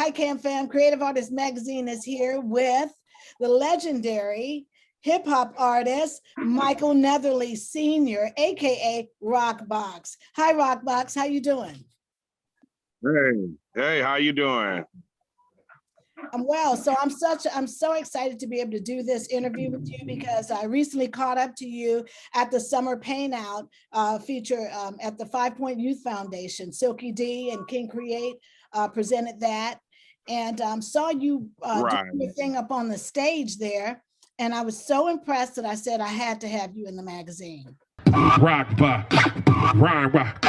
Hi, Cam Fam. Creative Artist Magazine is here with the legendary hip hop artist, Michael Netherly Sr, AKA Roc Box. Hi, Roc Box. How you doing? Hey, how you doing? I'm well. So I'm so excited to be able to do this interview with you because I recently caught up to you at the Summer Paint Out feature at the 5 Point Youth Foundation. Silky D and King Create presented that, and saw you Right. doing your thing up on the stage there. And I was so impressed that I said I had to have you in the magazine. Roc Box, Roc.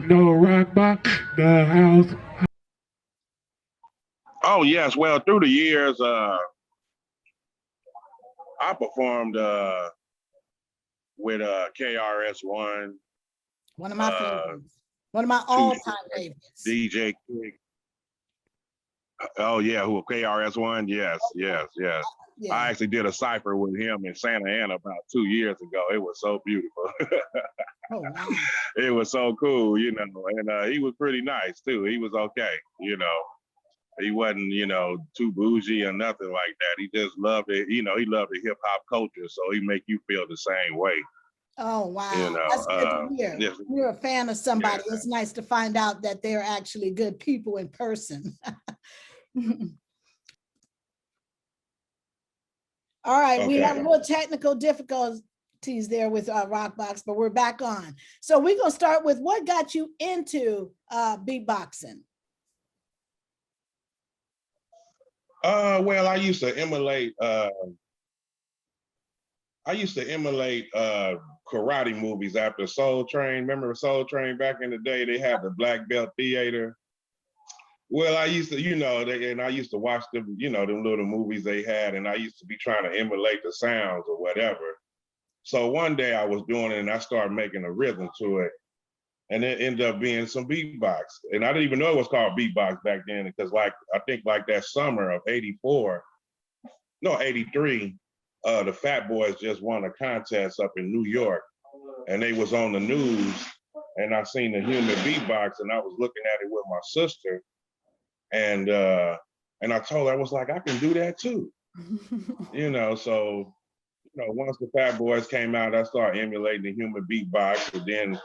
No Roc Box, the house. Oh yes, well through the years, I performed with KRS-One. One of my favorites. One of my all-time favorites. DJ King. Oh yeah, who KRS-One? Yes. Yeah. I actually did a cipher with him in Santa Ana about 2 years ago. It was so beautiful. Oh wow. It was so cool, you know, and he was pretty nice too. He was okay, you know. He wasn't, you know, too bougie or nothing like that. He just loved it, you know, he loved the hip hop culture, so he make you feel the same way. Oh wow, you know, that's good to hear. Yes. You're a fan of somebody. Yeah. It's nice to find out that they're actually good people in person. All right, we have a little technical difficulties there with Roc Box, but we're back on. So we're gonna start with what got you into beatboxing? Well, I used to emulate karate movies after Soul Train. Remember Soul Train back in the day? They had the Black Belt Theater. Well, I used to, you know, and I used to watch them, you know, them little movies they had, and I used to be trying to emulate the sounds or whatever. So one day I was doing it and I started making a rhythm to it. And it ended up being some beatbox. And I didn't even know it was called beatbox back then because I think that summer of 83, the Fat Boys just won a contest up in New York and they was on the news and I seen the human beatbox and I was looking at it with my sister and I told her, I was like, I can do that too. You know, so, you know, once the Fat Boys came out, I started emulating the human beatbox. And then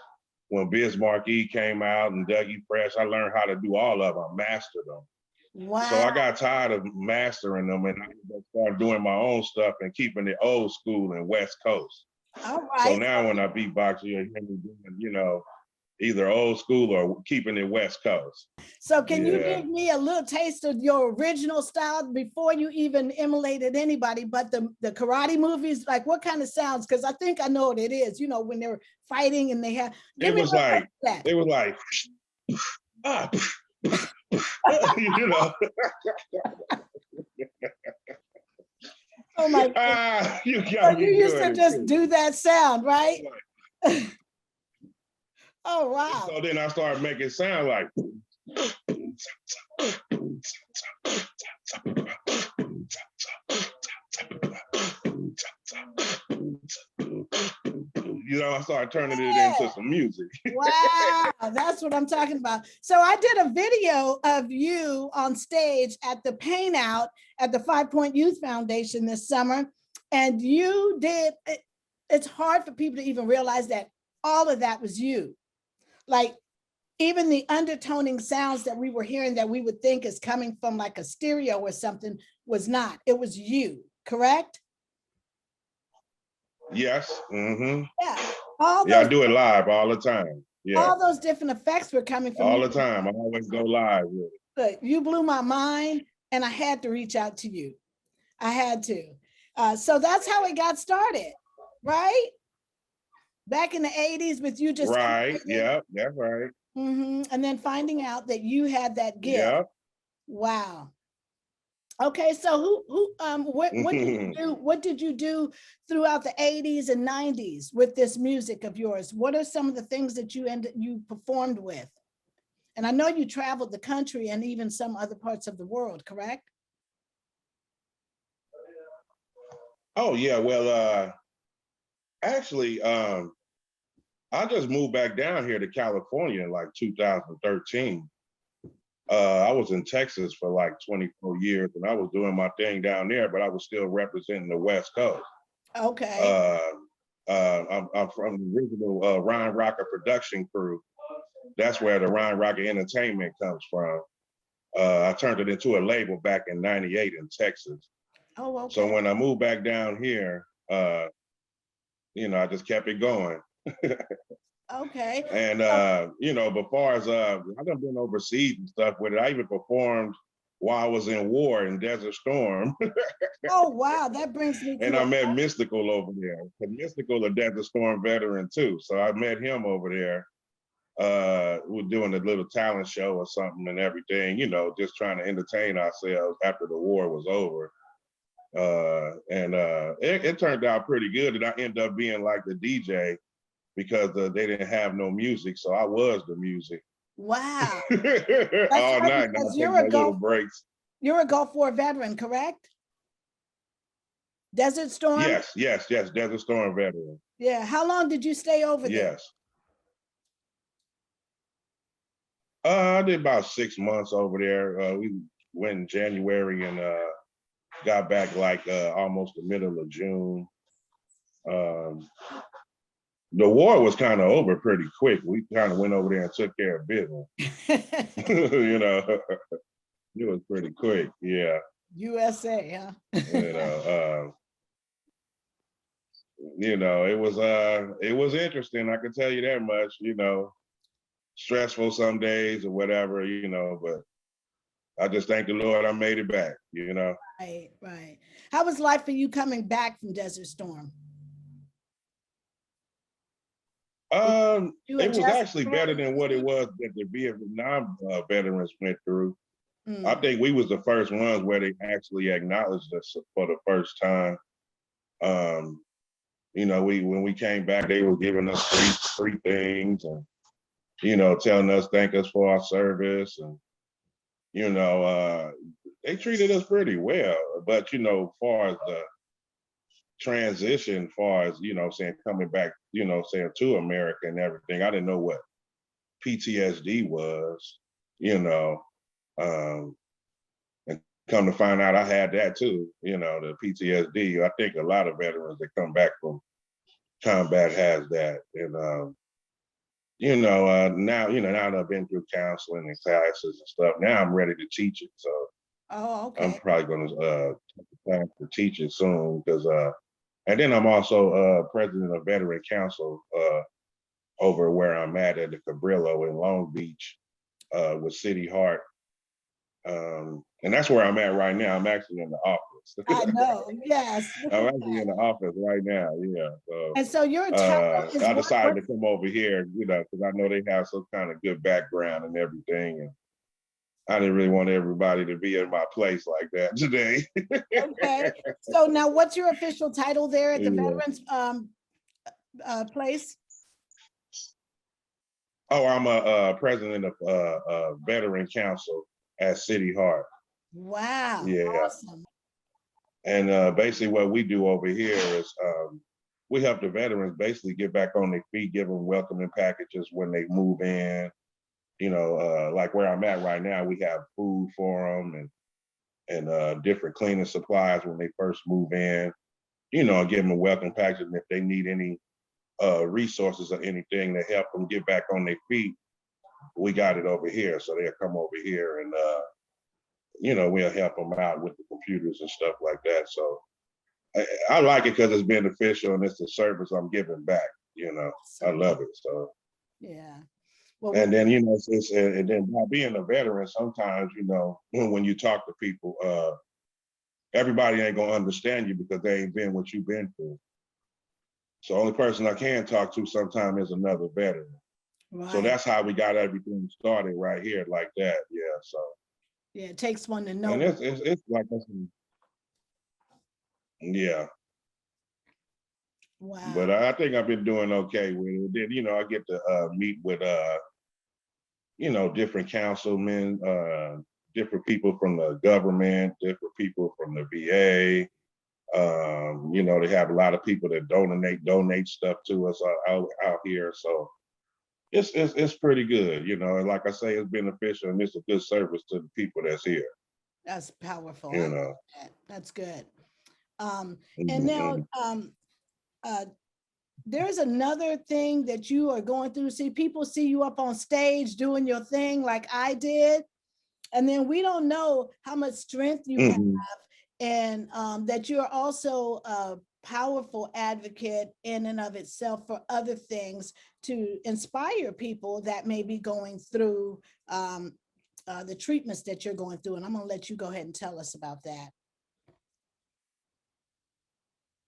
when Biz Markie came out and Dougie Fresh, I learned how to do all of them, mastered them. Wow. So I got tired of mastering them and I started doing my own stuff and keeping it old school and West Coast. All right. So now when I beatbox, you hear me doing, you know, either old school or keeping it West Coast. So can you give me a little taste of your original style before you even emulated anybody, but the karate movies, like what kind of sounds? Because I think I know what it is, you know, when they're fighting and they have, it was like, you know. Oh my God. You used to just do that sound, right? Oh, wow. So then I started making sound like. You know, I started turning it into some music. Wow, that's what I'm talking about. So I did a video of you on stage at the Paint Out at the 5 Point Youth Foundation this summer. And you did, it's hard for people to even realize that all of that was you. Like even the undertoning sounds that we were hearing that we would think is coming from like a stereo or something was not, it was you, correct? Yes. Yeah, all Yeah, I those do it live all the time. Yeah, all those different effects were coming from all you. the time. I always go live with it. Good. You blew my mind, and I had to reach out to you. I had to. So that's how it got started, right? Back in the 80s with you just Right. Yeah, that's right. and then finding out that you had that gift. Yeah. Wow. Okay, so what did you do? What did you do throughout the 80s and 90s with this music of yours? What are some of the things that you performed with? And I know you traveled the country and even some other parts of the world, correct? Oh yeah. Well, actually, I just moved back down here to California in like 2013. I was in Texas for like 24 years, and I was doing my thing down there, but I was still representing the West Coast. Okay. Uh, I'm from the original Ryan Rocker production crew. That's where the Ryan Rocker Entertainment comes from. I turned it into a label back in '98 in Texas. Oh, So okay. when I moved back down here, I just kept it going. Okay. And but far as I've been overseas and stuff with it. I even performed while I was in war in Desert Storm. Oh, wow. That brings me And to I met Mystical over there. And Mystical, a Desert Storm veteran too. So I met him over there. We're doing a little talent show or something and everything, just trying to entertain ourselves after the war was over. It turned out pretty good. And I ended up being like the DJ because they didn't have no music. So I was the music. wow. All Right, night. And I because take my little breaks. you're a Gulf War veteran, correct? Desert Storm? Yes. Desert Storm veteran. Yeah. How long did you stay over there? Yes. I did about 6 months over there. We went in January and got back like almost the middle of June. Um, the war was kind of over pretty quick. We kind of went over there and took care of business. It was pretty quick. Yeah. USA, huh? It was interesting. I can tell you that much. Stressful some days or whatever. But I just thank the Lord I made it back. Right. How was life for you coming back from Desert Storm? It was actually better than what it was that the Vietnam veterans went through. I think we was the first ones where they actually acknowledged us for the first time. When we came back, they were giving us free things and telling us thank us for our service and they treated us pretty well. But far as the transition, far as saying coming back, saying to America and everything, I didn't know what PTSD was, um, and come to find out I had that too, the PTSD. I think a lot of veterans that come back from combat has that. And now that I've been through counseling and classes and stuff, now I'm ready to teach it. So okay. I'm probably going to take the class to teach it soon because and then I'm also president of Veteran Council over where I'm at the Cabrillo in Long Beach with City Heart. And that's where I'm at right now. I'm actually in the office. I know, yes. I'm actually in the office right now. Yeah. So, and so your title is I decided to come over here, because I know they have some kind of good background and everything. And I didn't really want everybody to be in my place like that today. okay. So now what's your official title there at the Yeah. veterans place? Oh, I'm a president of Veteran Council at City Heart. Wow. Yeah. Awesome. And basically what we do over here is we help the veterans basically get back on their feet, give them welcoming packages when they move in. Like where I'm at right now, we have food for them and different cleaning supplies when they first move in. Give them a welcome package, and if they need any resources or anything to help them get back on their feet, we got it over here. So they'll come over here and we'll help them out with the computers and stuff like that. So I like it because it's beneficial and it's a service I'm giving back. You know, I love it. So yeah. Well, and then and then by being a veteran, sometimes when you talk to people, everybody ain't gonna understand you because they ain't been what you've been through. So the only person I can talk to sometimes is another veteran. right. So that's how we got everything started right here, like that. Yeah. So yeah, it takes one to know. and it's like yeah. Wow. But I think I've been doing okay with it. Then I get to meet with different councilmen, different people from the government, different people from the VA. They have a lot of people that donate stuff to us out here. So it's pretty good, and like I say, it's beneficial and it's a good service to the people that's here. That's powerful. That's good. And now there's another thing that you are going through. See, people see you up on stage doing your thing like I did. And then we don't know how much strength you have, and that you're also a powerful advocate in and of itself for other things to inspire people that may be going through the treatments that you're going through. And I'm going to let you go ahead and tell us about that.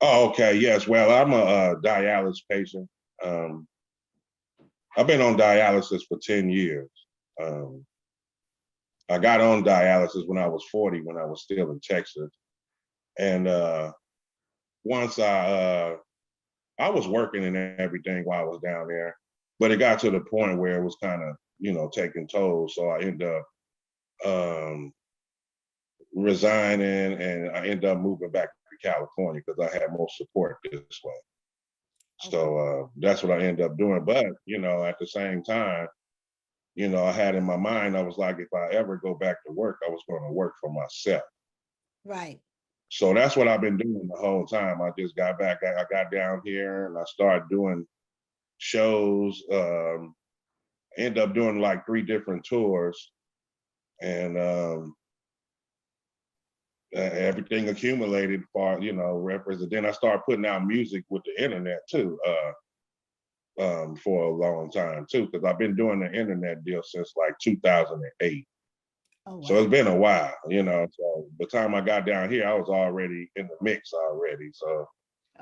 Oh, okay. Yes. Well, I'm a dialysis patient. I've been on dialysis for 10 years. I got on dialysis when I was 40, when I was still in Texas. And once I was working and everything while I was down there, but it got to the point where it was kind of, taking toll. So I ended up resigning, and I ended up moving back to California because I had more support this way. So that's what I ended up doing. But, at the same time, I had in my mind, I was like, if I ever go back to work, I was going to work for myself. Right. So that's what I've been doing the whole time. I just got back, I got down here and I started doing shows, ended up doing like 3 different tours, and everything accumulated for, reference. And then I started putting out music with the internet too, for a long time too, because I've been doing the internet deal since like 2008. Oh, wow. So it's been a while, so by the time I got down here, I was already in the mix already. So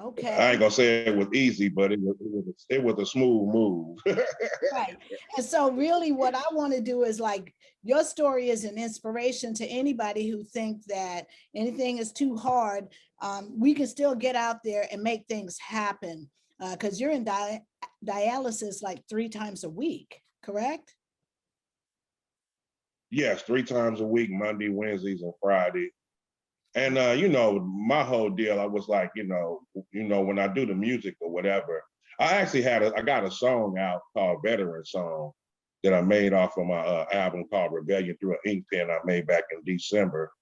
okay, I ain't gonna say it was easy, but it was a smooth move. Right. And so really what I want to do is, like, your story is an inspiration to anybody who thinks that anything is too hard. We can still get out there and make things happen, because you're in dialysis like 3 times a week, correct? Yes, 3 times a week, Monday, Wednesdays, and Friday. And my whole deal, I was like, when I do the music or whatever, I got a song out called Veteran Song that I made off of my album called Rebellion Through an Ink Pen I made back in December.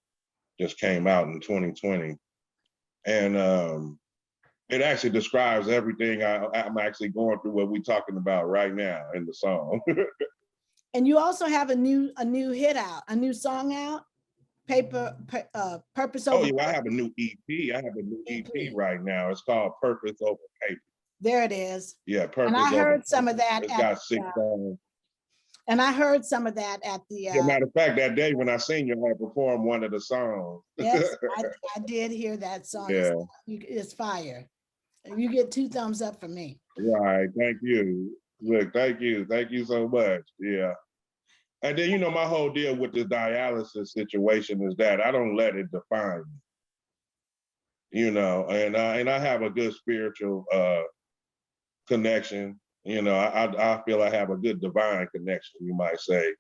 Just came out in 2020. And it actually describes everything I'm actually going through, what we're talking about right now in the song. And you also have a new hit out, a new song out, Purpose Over. Oh yeah, I have a new EP. I have a new EP right now. It's called Purpose Over Paper. There it is. Yeah, Purpose. And I heard some of that. It's got 6 songs. And I heard some of that at the. Yeah, matter of fact, that day when I seen you, I performed one of the songs. Yes, I did hear that song. Yeah, it's fire. You get 2 thumbs up from me. Right. Thank you. Look, thank you so much. Yeah. And then my whole deal with the dialysis situation is that I don't let it define me. And I have a good spiritual connection. I feel I have a good divine connection, you might say,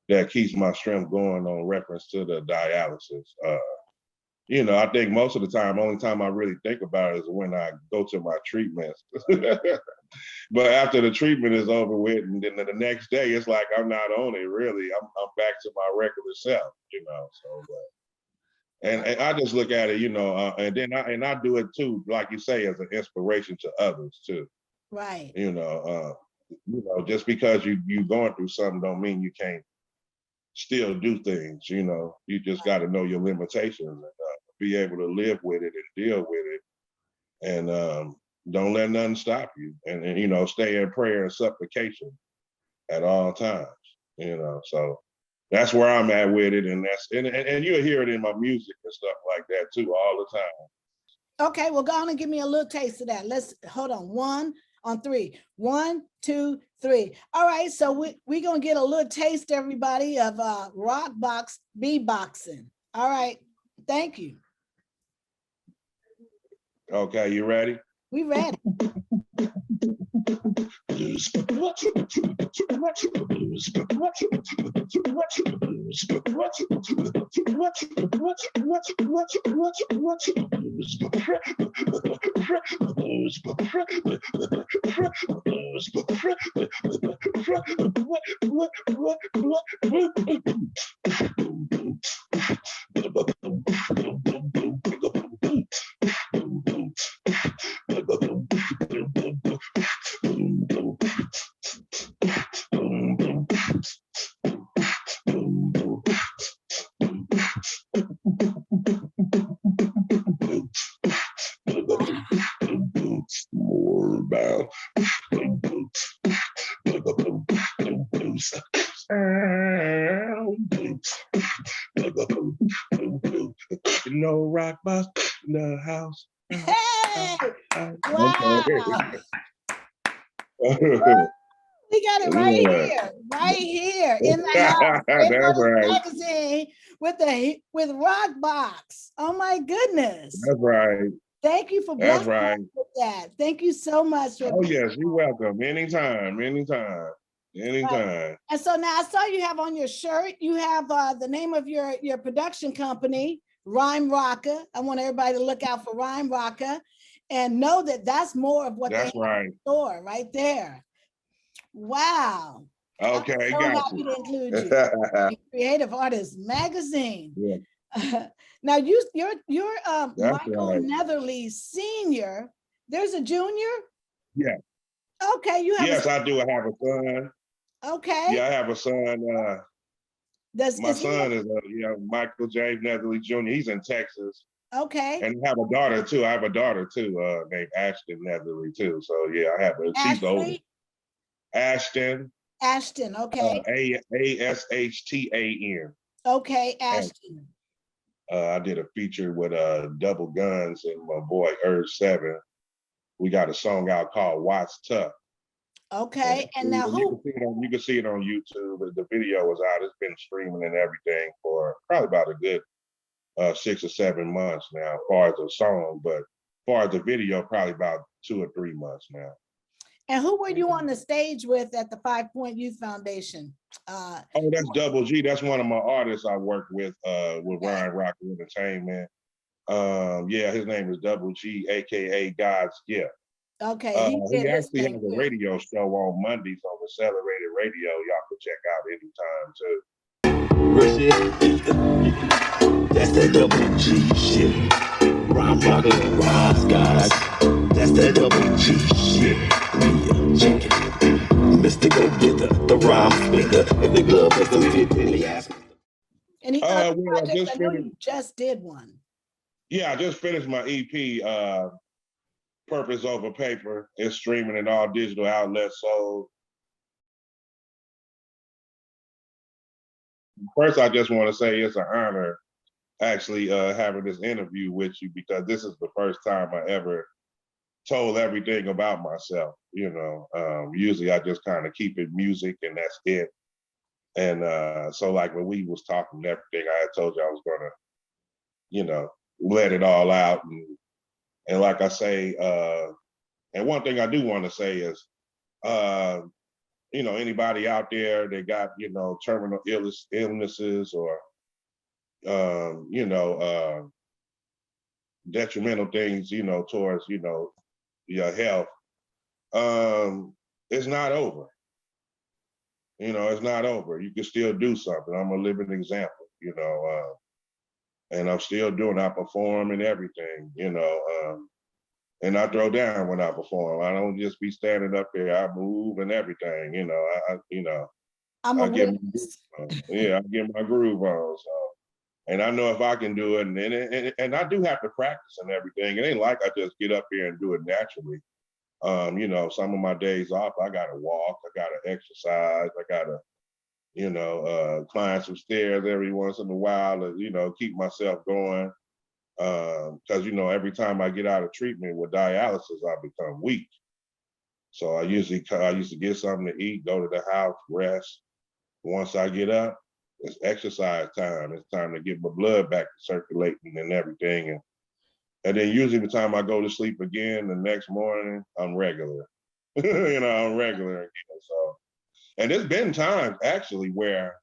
that keeps my strength going on reference to the dialysis. I think most of the time, only time I really think about it is when I go to my treatments. But after the treatment is over with, and then the next day, it's like I'm not on it really. I'm back to my regular self, So, and I just look at it, and then I do it too, like you say, as an inspiration to others too. Right. Just because you going through something don't mean you can't still do things. You just got to know your limitations and be able to live with it and deal with it. And don't let nothing stop you. And you know, stay in prayer and supplication at all times. You know, so that's where I'm at with it. And and you'll hear it in my music and stuff like that too, all the time. Okay, well, go on and give me a little taste of that. Let's hold on. 1 on 3. 1, 2, 3. All right, so we're gonna get a little taste, everybody, of Roc Box Beatboxing. All right, thank you. Okay, you ready? We ready. More about you know, Roc Box in the house. Hey, wow. We got it right here in the house, That's right. magazine with Roc Box. Oh my goodness! That's right. Thank you for That's blessing right. us with that. Thank you so much. Oh yes, you're welcome. Anytime, anytime, anytime. And so now I saw you have on your shirt. You have the name of your production company, Rhyme Rocka. I want everybody to look out for Rhyme Rocka, and know that that's more of what That's they have in the store right there. Wow. Okay, I'm so got happy you. to include you in Creative Artists Magazine. Yeah. Now you're Michael right. Netherly Sr. There's a junior? Yeah. Okay, you have Yes, I do. I have a son. okay. Yeah, I have a son. My son is Michael James Netherly Jr. He's in Texas. Okay. And I have a daughter too. I have a daughter too, named Ashton Netherly too. So yeah, I have her. She's the oldest. Ashton. Ashton, okay. Ashtan. Okay, Ashton. I did a feature with Double Guns and my boy Urge 7. We got a song out called Watts Tough. Okay, and now you can see it on YouTube. The video was out. It's been streaming and everything for probably about a good 6 or 7 months now, as far as the song, but as far as the video, probably about 2 or 3 months now. And who were you on the stage with at the 5 Point Youth Foundation? Oh, that's Double G. That's one of my artists I work with Ryan Rock Entertainment. Yeah, his name is Double G, aka God's Gift. Okay, he actually has a radio show on Mondays on Accelerated Radio. Y'all can check out anytime too. That's that Double G shit. Rhyme Rock and Rise, guys. That's that Double G shit. Real chicken. Mr. Go Getter, the rhyme spitter. If the glove doesn't fit, really ask me. Any other projects? I know you just did one. Yeah, I just finished my EP, Purpose Over Paper. It's streaming in all digital outlets. So first, I just want to say it's an honor actually having this interview with you, because this is the first time I ever told everything about myself. You know, usually I just kind of keep it music and that's it. And so like when we was talking and everything, I had told you I was gonna, you know, let it all out. And like I say, and one thing I do want to say is, you know, anybody out there that got, you know, terminal illnesses or, you know, detrimental things, you know, towards, you know, your health, it's not over. You know, it's not over. You can still do something. I'm a living example, you know, and I'm still doing, I perform and everything, you know, and I throw down when I perform. I don't just be standing up there. I move and everything, you know. I get my groove on. So And I know if I can do it, and I do have to practice and everything. It ain't like I just get up here and do it naturally. You know, some of my days off, I gotta walk, I gotta exercise, I gotta, climb some stairs every once in a while to, keep myself going. Because every time I get out of treatment with dialysis, I become weak. So I used to get something to eat, go to the house, rest. Once I get up, it's exercise time. It's time to get my blood back to circulating and everything. And then usually the time I go to sleep again the next morning, I'm regular. I'm regular again. So, and there's been times actually where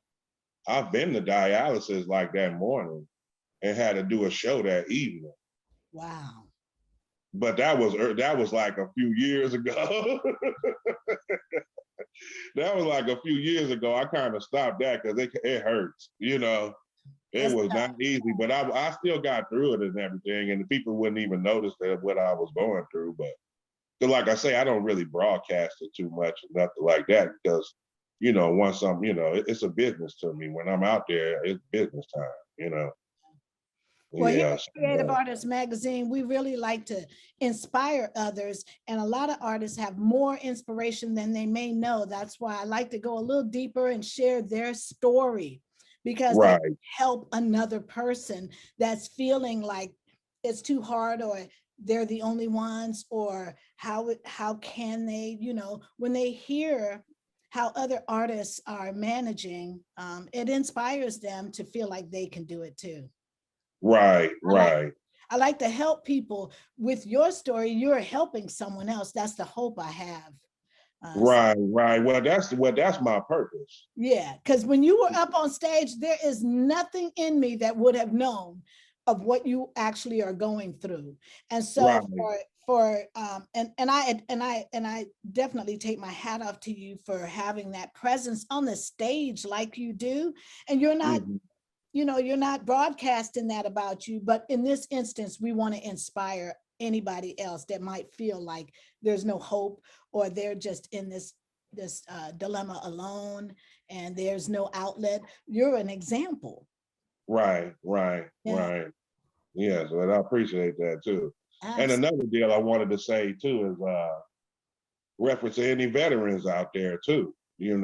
I've been to dialysis like that morning and had to do a show that evening. Wow. But that was like a few years ago. That was like a few years ago. I kind of stopped that because it hurts, It That's was tough. not easy, but I still got through it and everything, and the people wouldn't even notice that what I was going through. But like I say, I don't really broadcast it too much or nothing like that because, once it's a business to me. When I'm out there, it's business time. Well, here Yeah. at Creative Artists Magazine, we really like to inspire others, and a lot of artists have more inspiration than they may know. That's why I like to go a little deeper and share their story, because they Right. help another person that's feeling like it's too hard, or they're the only ones, or how can they, when they hear how other artists are managing, it inspires them to feel like they can do it too. Right. I like Right. I like to help people with your story. You're helping someone else. That's the hope I have. Right. Right. Well, that's my purpose. Yeah, because when you were up on stage, there is nothing in me that would have known of what you actually are going through. And so Right. I definitely take my hat off to you for having that presence on the stage like you do. And you're not Mhm. you're not broadcasting that about you, but in this instance, we want to inspire anybody else that might feel like there's no hope, or they're just in this dilemma alone and there's no outlet. You're an example. Right. Right. Yeah, Right. Yes, well, I appreciate that too. And absolutely. another deal I wanted to say too is reference to any veterans out there too. It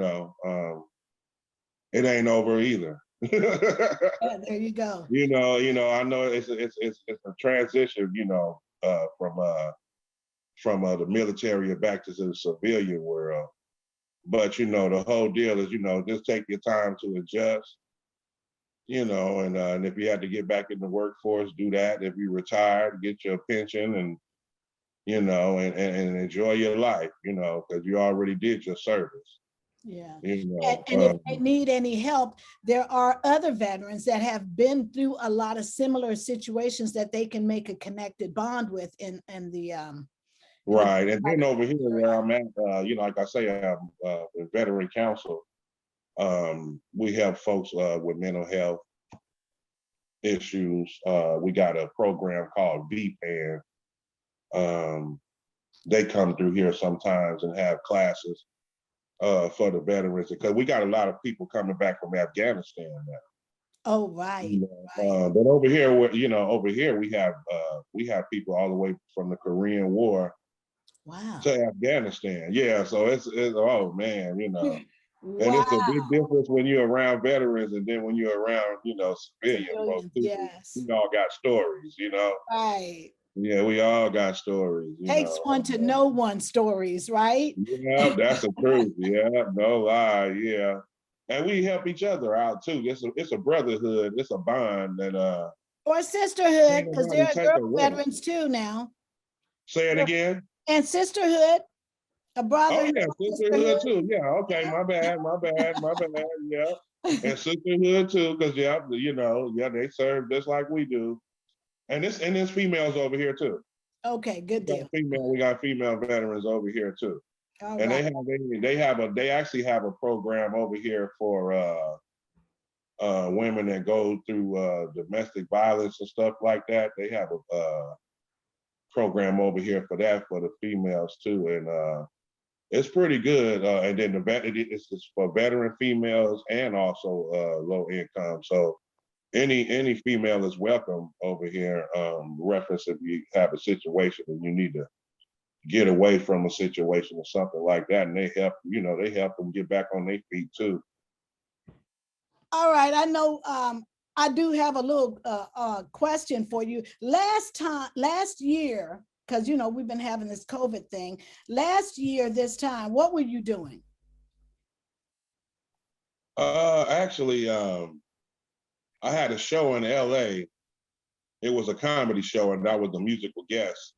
ain't over either. Yeah, there you go. I know it's a transition, from the military back to the civilian world. But the whole deal is, just take your time to adjust, and if you had to get back in the workforce, do that. If you retired, get your pension and and enjoy your life, because you already did your service. Yeah. You And if they need any help, there are other veterans that have been through a lot of similar situations that they can make a connected bond with in the right. And then over here where I'm at, like I say, the Veteran Council, we have folks with mental health issues. We got a program called VPAN. They come through here sometimes and have classes for the veterans, because we got a lot of people coming back from Afghanistan now. Oh, right, right. But over here, we have people all the way from the Korean War Wow. to Afghanistan. Yeah, so it's oh man, and Wow. it's a big difference when you're around veterans and then when you're around, civilian folks Civilians, too. yes. We all got stories. Right. Yeah, we all got stories. Takes one to know one stories, right? Yeah, that's the truth. Yeah, no lie. Yeah, and we help each other out too. It's a brotherhood. It's a bond that Or sisterhood, can't because nobody there are take girl away. veterans too now. Say it again. And sisterhood, a Oh brotherhood, yeah, sisterhood. sisterhood too. Yeah, okay, my bad, my bad, my bad. Yeah, and sisterhood too, because yeah, they serve just like we do. And there's females over here too. Okay, good deal. We got female veterans over here too. All And right. they actually have a program over here for women that go through domestic violence and stuff like that. They have a program over here for that for the females too, and it's pretty good. And then it's for veteran females and also low income. So any female is welcome over here. Reference if you have a situation and you need to get away from a situation or something like that, and they help, they help them get back on their feet too. All right, I know I do have a little question for you. Last year, because we've been having this COVID thing. Last year, this time, what were you doing? Actually, I had a show in LA. It was a comedy show, and I was the musical guest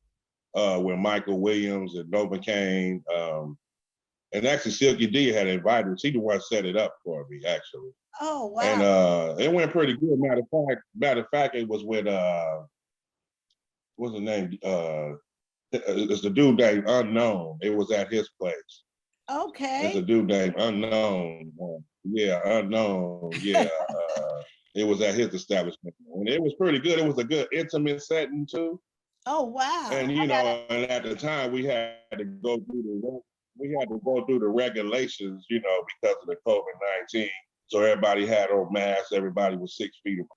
with Michael Williams and Novocaine. And actually, Silky D had invited me. She the one set it up for me, actually. Oh, wow. And it went pretty good. Matter of fact, it was with what's the name? It's the dude named Unknown. It was at his place. Okay. It's a dude named Unknown. Yeah, Unknown. Yeah. It was at his establishment, and it was pretty good. It was a good intimate setting too. Oh, wow. And and at the time we had to go through the regulations, because of the COVID-19. So everybody had on masks. Everybody was 6 feet apart.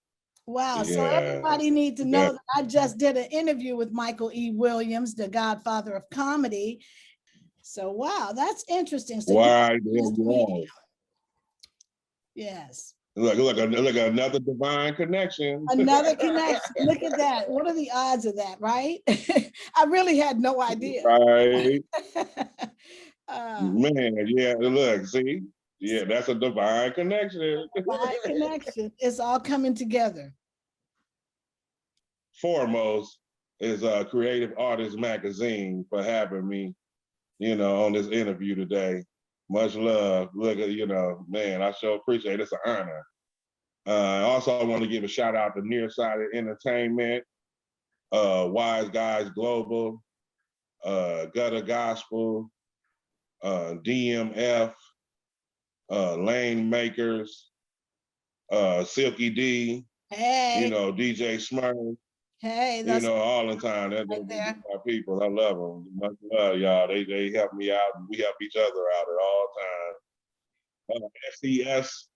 Wow. Yeah, so everybody needs to know that I just did an interview with Michael E. Williams, the godfather of comedy. So, wow, that's interesting. So right. Yes. Look, another divine connection. Another connection. Look at that. What are the odds of that, right? I really had no idea. Right. Man, yeah, look, see? Yeah, that's a divine connection. Divine connection. It's all coming together. Foremost is Creative Artists Magazine for having me, on this interview today. Much love. Look at, man, I sure appreciate it. It's an honor. Also, I want to give a shout out to Nearsighted Entertainment, Wise Guys Global, Gutter Gospel, DMF, Lane Makers, Silky D, hey, DJ Smurf. Hey, that's all the time. That's right there. my people. I love them. Much love, y'all. They help me out, and we help each other out at all times. SES.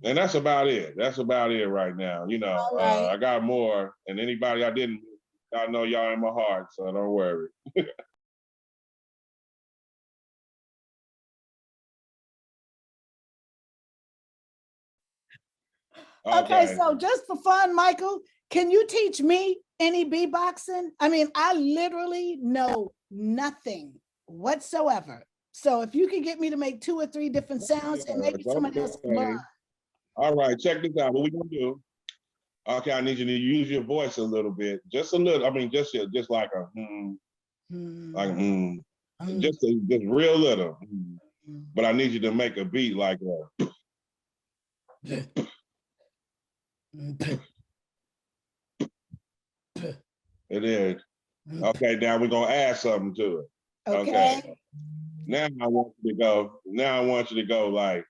And that's about it. That's about it right now. Right. I got more, and anybody I didn't, I know y'all in my heart, so don't worry. Okay, so just for fun, Michael, can you teach me any beatboxing? I mean, I literally know nothing whatsoever. So if you can get me to make 2 or 3 different sounds, and maybe somebody else can learn. All right, check this out. What we gonna do? Okay, I need you to use your voice a little bit, just a little. I mean, just like a just real little. But I need you to make a beat like that. It is. Okay, now we're gonna add something to it. Okay. Now I want you to go like.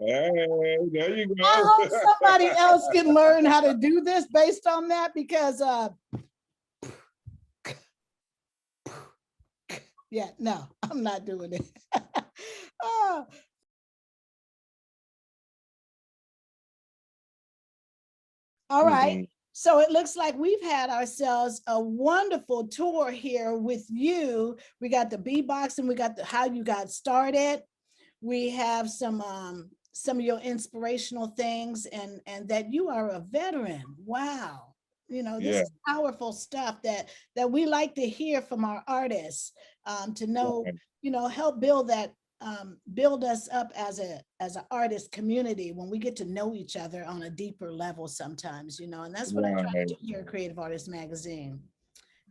Hey, there you go. I hope somebody else can learn how to do this based on that, because yeah, no, I'm not doing it. All right. So it looks like we've had ourselves a wonderful tour here with you. We got the beatboxing, we got the how you got started. We have some of your inspirational things, and that you are a veteran. Wow. This is powerful stuff that we like to hear from our artists, to know, help build that, build us up as an artist community when we get to know each other on a deeper level sometimes, and that's what I try to do here at Creative Artists Magazine,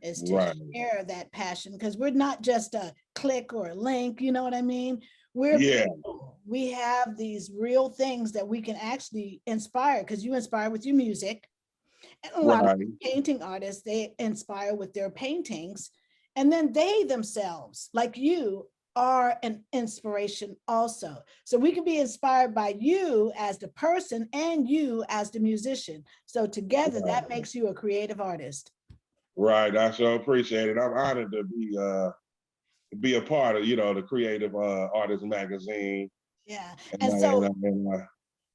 is to share that passion, because we're not just a click or a link, you know what I mean? We have these real things that we can actually inspire, because you inspire with your music, and a lot of painting artists, they inspire with their paintings, and then they themselves, like you, are an inspiration also. So we can be inspired by you as the person and you as the musician. So together that makes you a creative artist. Right. I sure appreciate it. I'm honored to be a part of, the Creative Artist Magazine. Yeah. And, And so,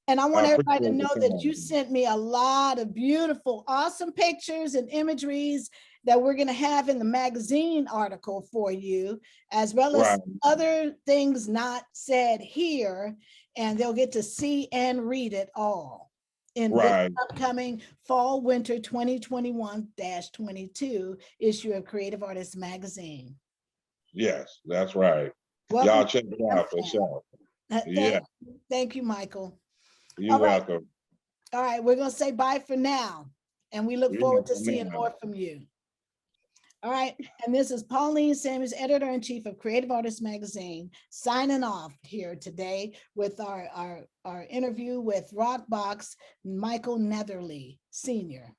and I want everybody to appreciate know the that you sent me a lot of beautiful, awesome pictures and imageries that we're going to have in the magazine article for you, as well as Right. other things not said here, and they'll get to see and read it all in this Right. upcoming fall winter 2021-22 issue of Creative Artists Magazine. Yes, that's right. Welcome. Y'all check it out for sure. Yeah. Thank you, Michael. You're welcome. All right, we're going to say bye for now, and we look forward to seeing more from you. All right, and this is Pauline Samuels, editor-in-chief of Creative Artists Magazine, signing off here today with our interview with Roc Box, Michael Netherly Sr.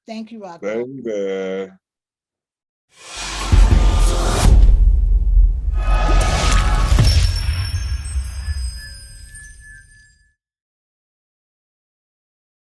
Thank you, Roc Box. Baby.